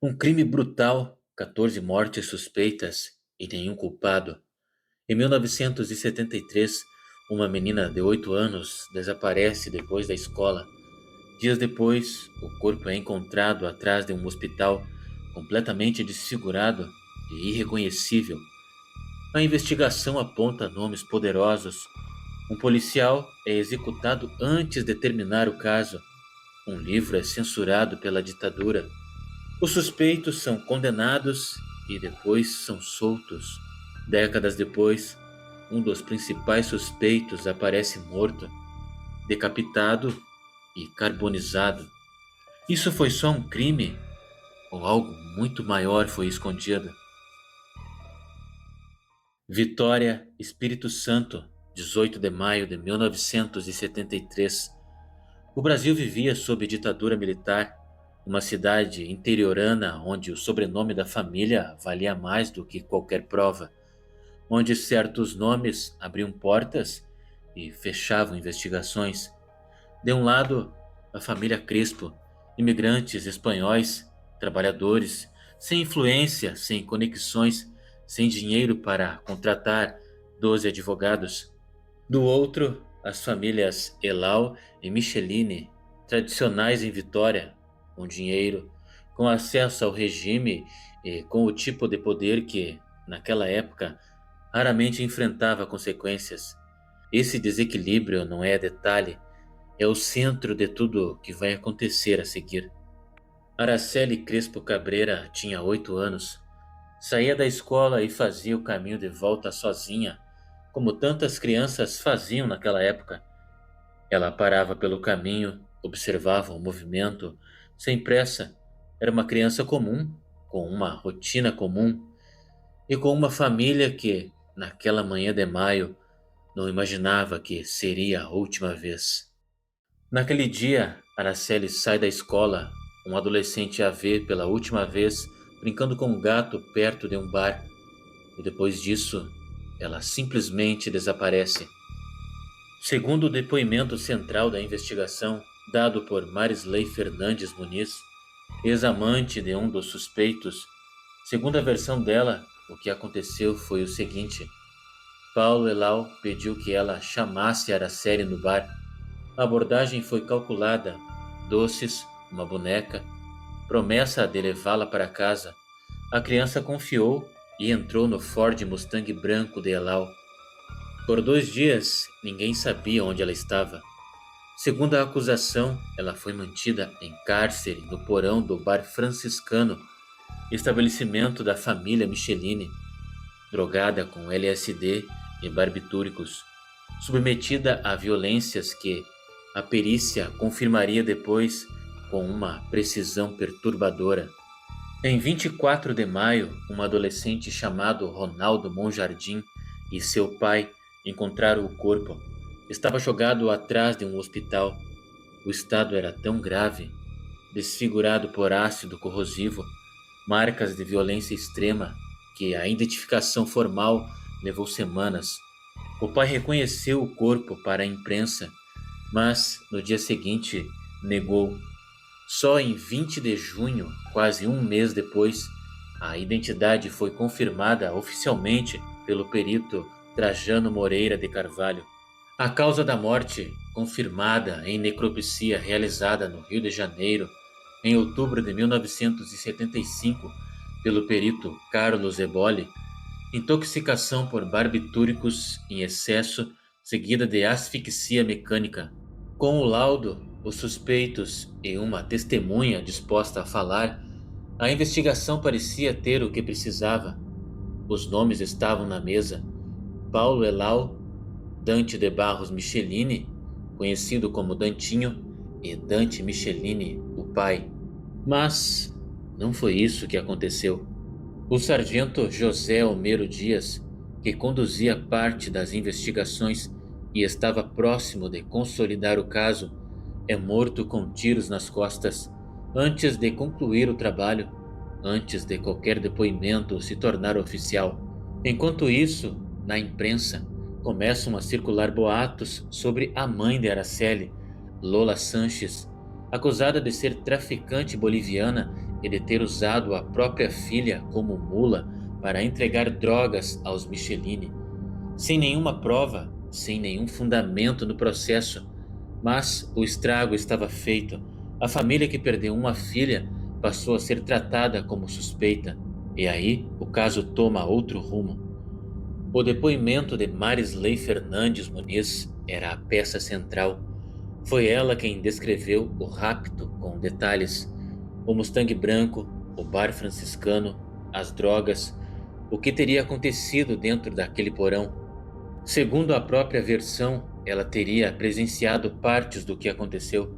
Um crime brutal, 14 mortes suspeitas e nenhum culpado. Em 1973, uma menina de 8 anos desaparece depois da escola. Dias depois, o corpo é encontrado atrás de um hospital, completamente desfigurado e irreconhecível. A investigação aponta nomes poderosos. Um policial é executado antes de terminar o caso. Um livro é censurado pela ditadura. Os suspeitos são condenados e depois são soltos. Décadas depois, um dos principais suspeitos aparece morto, decapitado e carbonizado. Isso foi só um crime? Ou algo muito maior foi escondido? Vitória, Espírito Santo, 18 de maio de 1973. O Brasil vivia sob ditadura militar, uma cidade interiorana onde o sobrenome da família valia mais do que qualquer prova, onde certos nomes abriam portas e fechavam investigações. De um lado, a família Crespo, imigrantes espanhóis, trabalhadores, sem influência, sem conexões, sem dinheiro para contratar 12 advogados. Do outro, as famílias Elau e Michelini, tradicionais em Vitória, com dinheiro, com acesso ao regime e com o tipo de poder que, naquela época, raramente enfrentava consequências. Esse desequilíbrio não é detalhe, é o centro de tudo que vai acontecer a seguir. Araceli Crespo Cabreira tinha 8 anos. Saía da escola e fazia o caminho de volta sozinha, como tantas crianças faziam naquela época. Ela parava pelo caminho, observava o movimento, sem pressa. Era uma criança comum, com uma rotina comum e com uma família que, naquela manhã de maio, não imaginava que seria a última vez. Naquele dia, Araceli sai da escola, um adolescente a vê pela última vez brincando com um gato perto de um bar, e depois disso, ela simplesmente desaparece. Segundo o depoimento central da investigação, dado por Marisley Fernandes Muniz, ex-amante de um dos suspeitos, segundo a versão dela, o que aconteceu foi o seguinte: Paulo Elau pediu que ela chamasse Araceli no bar. A abordagem foi calculada: doces, uma boneca, promessa de levá-la para casa. A criança confiou e entrou no Ford Mustang branco de Elau. Por 2 dias, ninguém sabia onde ela estava. Segundo a acusação, ela foi mantida em cárcere no porão do Bar Franciscano, estabelecimento da família Michelini, drogada com LSD e barbitúricos, submetida a violências que a perícia confirmaria depois com uma precisão perturbadora. Em 24 de maio, um adolescente chamado Ronaldo Monjardim e seu pai encontraram o corpo. Estava jogado atrás de um hospital. O estado era tão grave, desfigurado por ácido corrosivo, marcas de violência extrema, que a identificação formal levou semanas. O pai reconheceu o corpo para a imprensa, mas no dia seguinte negou. Só em 20 de junho, quase um mês depois, a identidade foi confirmada oficialmente pelo perito Trajano Moreira de Carvalho. A causa da morte, confirmada em necropsia realizada no Rio de Janeiro em outubro de 1975 pelo perito Carlos Eboli, intoxicação por barbitúricos em excesso seguida de asfixia mecânica. Com o laudo, os suspeitos e uma testemunha disposta a falar, a investigação parecia ter o que precisava. Os nomes estavam na mesa: Paulo Elau, Dante de Barros Michelini, conhecido como Dantinho, e Dante Michelini, o pai. Mas não foi isso que aconteceu. O sargento José Homero Dias, que conduzia parte das investigações e estava próximo de consolidar o caso, é morto com tiros nas costas antes de concluir o trabalho, antes de qualquer depoimento se tornar oficial. Enquanto isso, na imprensa, começam a circular boatos sobre a mãe de Araceli, Lola Sanches, acusada de ser traficante boliviana e de ter usado a própria filha como mula para entregar drogas aos Michelini, sem nenhuma prova, sem nenhum fundamento no processo. Mas o estrago estava feito. A família que perdeu uma filha passou a ser tratada como suspeita, e aí o caso toma outro rumo. O depoimento de Marisley Fernandes Muniz era a peça central. Foi ela quem descreveu o rapto com detalhes: o Mustang branco, o bar franciscano, as drogas, o que teria acontecido dentro daquele porão. Segundo a própria versão, ela teria presenciado partes do que aconteceu.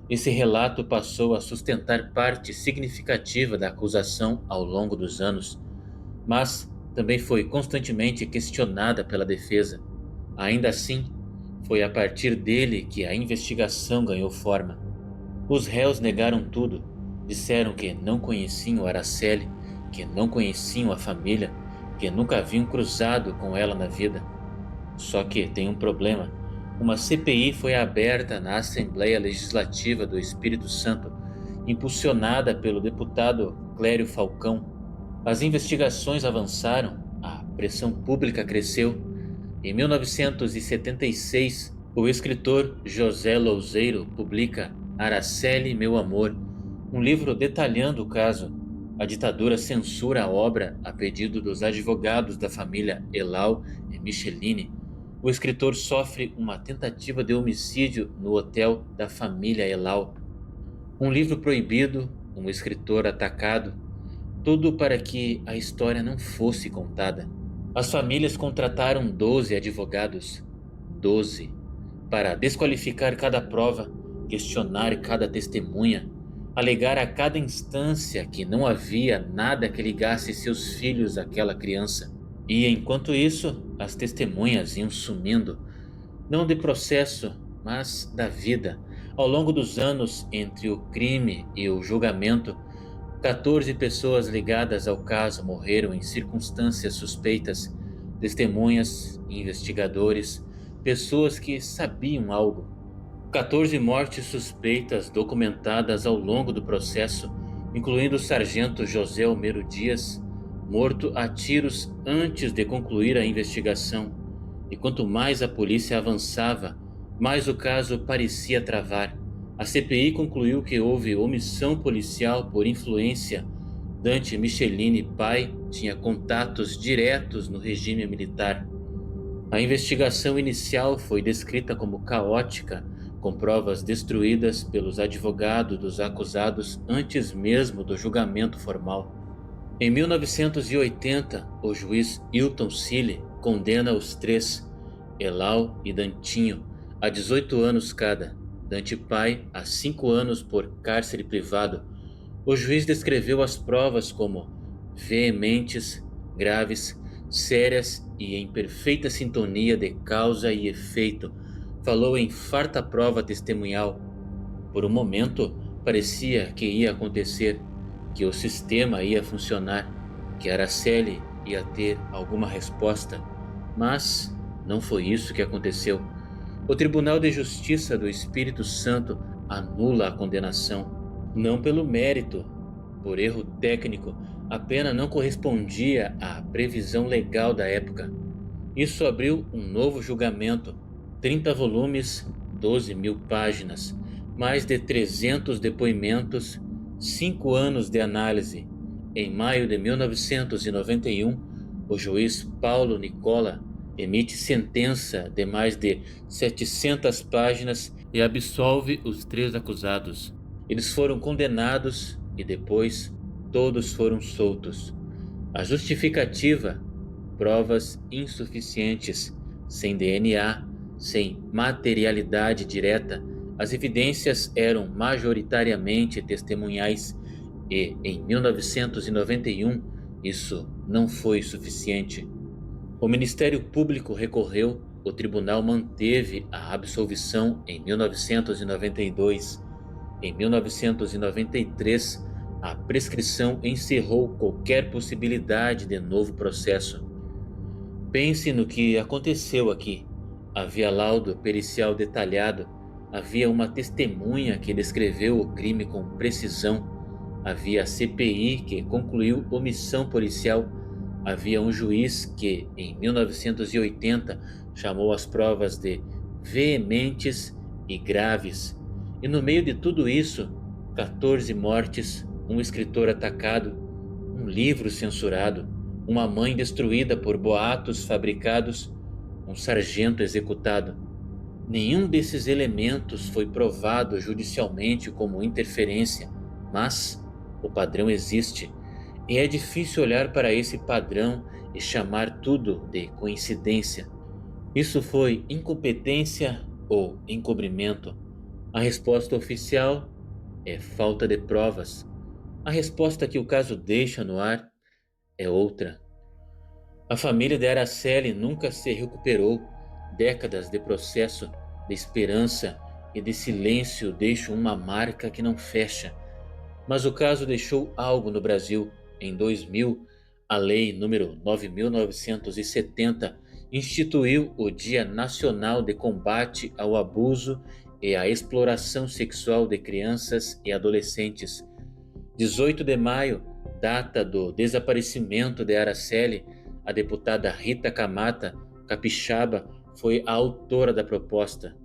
Esse relato passou a sustentar parte significativa da acusação ao longo dos anos, mas também foi constantemente questionada pela defesa. Ainda assim, foi a partir dele que a investigação ganhou forma. Os réus negaram tudo. Disseram que não conheciam Araceli, que não conheciam a família, que nunca haviam cruzado com ela na vida. Só que tem um problema. Uma CPI foi aberta na Assembleia Legislativa do Espírito Santo, impulsionada pelo deputado Clério Falcão. As investigações avançaram, a pressão pública cresceu. Em 1976, o escritor José Louzeiro publica Araceli, Meu Amor, um livro detalhando o caso. A ditadura censura a obra a pedido dos advogados da família Elau e Michelini. O escritor sofre uma tentativa de homicídio no hotel da família Elau. Um livro proibido, um escritor atacado, tudo para que a história não fosse contada. As famílias contrataram 12 advogados, 12, para desqualificar cada prova, questionar cada testemunha, alegar a cada instância que não havia nada que ligasse seus filhos àquela criança. E enquanto isso, as testemunhas iam sumindo, não de processo, mas da vida. Ao longo dos anos entre o crime e o julgamento, 14 pessoas ligadas ao caso morreram em circunstâncias suspeitas, testemunhas, investigadores, pessoas que sabiam algo. 14 mortes suspeitas documentadas ao longo do processo, incluindo o sargento José Almeiro Dias, morto a tiros antes de concluir a investigação. E quanto mais a polícia avançava, mais o caso parecia travar. A CPI concluiu que houve omissão policial por influência. Dante Michelini, pai, tinha contatos diretos no regime militar. A investigação inicial foi descrita como caótica, com provas destruídas pelos advogados dos acusados antes mesmo do julgamento formal. Em 1980, o juiz Hilton Cille condena os três, Elau e Dantinho, a 18 anos cada. Dante pai a 5 anos por cárcere privado. O juiz descreveu as provas como veementes, graves, sérias e em perfeita sintonia de causa e efeito. Falou em farta prova testemunhal. Por um momento, parecia que ia acontecer, que o sistema ia funcionar, que Araceli ia ter alguma resposta, mas não foi isso que aconteceu. O Tribunal de Justiça do Espírito Santo anula a condenação, não pelo mérito, por erro técnico. A pena não correspondia à previsão legal da época. Isso abriu um novo julgamento, 30 volumes, 12.000 páginas, mais de 300 depoimentos, 5 anos de análise. Em maio de 1991, o juiz Paulo Nicola emite sentença de mais de 700 páginas e absolve os 3 acusados. Eles foram condenados e depois todos foram soltos. A justificativa: provas insuficientes, sem DNA, sem materialidade direta. As evidências eram majoritariamente testemunhais e, em 1991, isso não foi suficiente. O Ministério Público recorreu, o tribunal manteve a absolvição em 1992. Em 1993, a prescrição encerrou qualquer possibilidade de novo processo. Pense no que aconteceu aqui. Havia laudo pericial detalhado, havia uma testemunha que descreveu o crime com precisão, havia a CPI que concluiu omissão policial, havia um juiz que, em 1980, chamou as provas de veementes e graves. E no meio de tudo isso, 14 mortes, um escritor atacado, um livro censurado, uma mãe destruída por boatos fabricados, um sargento executado. Nenhum desses elementos foi provado judicialmente como interferência, mas o padrão existe, e é difícil olhar para esse padrão e chamar tudo de coincidência. Isso foi incompetência ou encobrimento? A resposta oficial é falta de provas. A resposta que o caso deixa no ar é outra. A família de Araceli nunca se recuperou. Décadas de processo, de esperança e de silêncio deixam uma marca que não fecha. Mas o caso deixou algo no Brasil. Em 2000, a Lei número 9.970 instituiu o Dia Nacional de Combate ao Abuso e à Exploração Sexual de Crianças e Adolescentes. 18 de maio, data do desaparecimento de Araceli, a deputada Rita Camata, capixaba, foi a autora da proposta.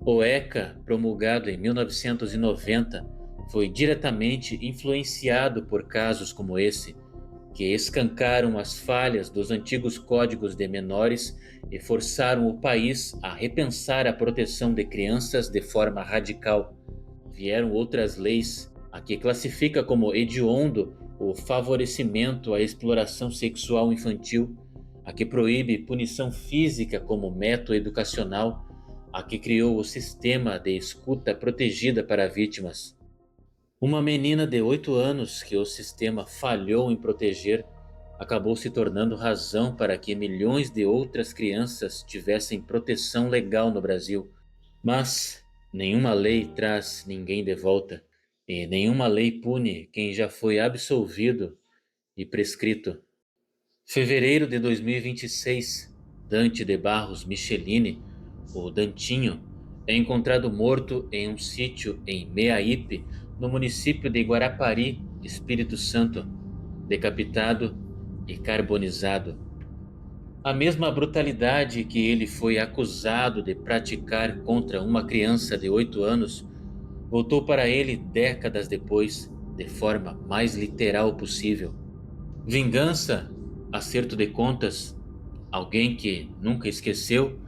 O ECA, promulgado em 1990, foi diretamente influenciado por casos como esse, que escancaram as falhas dos antigos códigos de menores e forçaram o país a repensar a proteção de crianças de forma radical. Vieram outras leis, a que classifica como hediondo o favorecimento à exploração sexual infantil, a que proíbe punição física como método educacional, a que criou o sistema de escuta protegida para vítimas. Uma menina de 8 anos que o sistema falhou em proteger acabou se tornando razão para que milhões de outras crianças tivessem proteção legal no Brasil. Mas nenhuma lei traz ninguém de volta, e nenhuma lei pune quem já foi absolvido e prescrito. Fevereiro de 2026, Dante de Barros Michelini, o Dantinho, é encontrado morto em um sítio em Meaípe, no município de Guarapari, Espírito Santo, decapitado e carbonizado. A mesma brutalidade que ele foi acusado de praticar contra uma criança de 8 anos voltou para ele décadas depois, de forma mais literal possível. Vingança, acerto de contas, alguém que nunca esqueceu?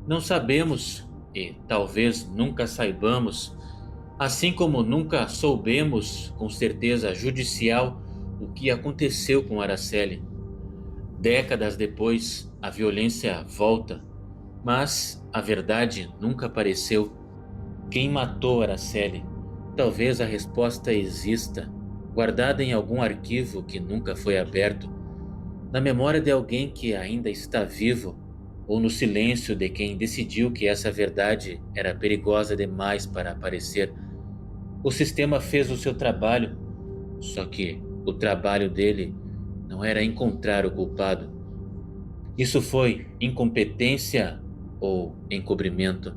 Não sabemos e talvez nunca saibamos, assim como nunca soubemos com certeza judicial o que aconteceu com Araceli. Décadas depois, a violência volta, mas a verdade nunca apareceu. Quem matou Araceli? Talvez a resposta exista, guardada em algum arquivo que nunca foi aberto, na memória de alguém que ainda está vivo, ou no silêncio de quem decidiu que essa verdade era perigosa demais para aparecer. O sistema fez o seu trabalho, só que o trabalho dele não era encontrar o culpado. Isso foi incompetência ou encobrimento?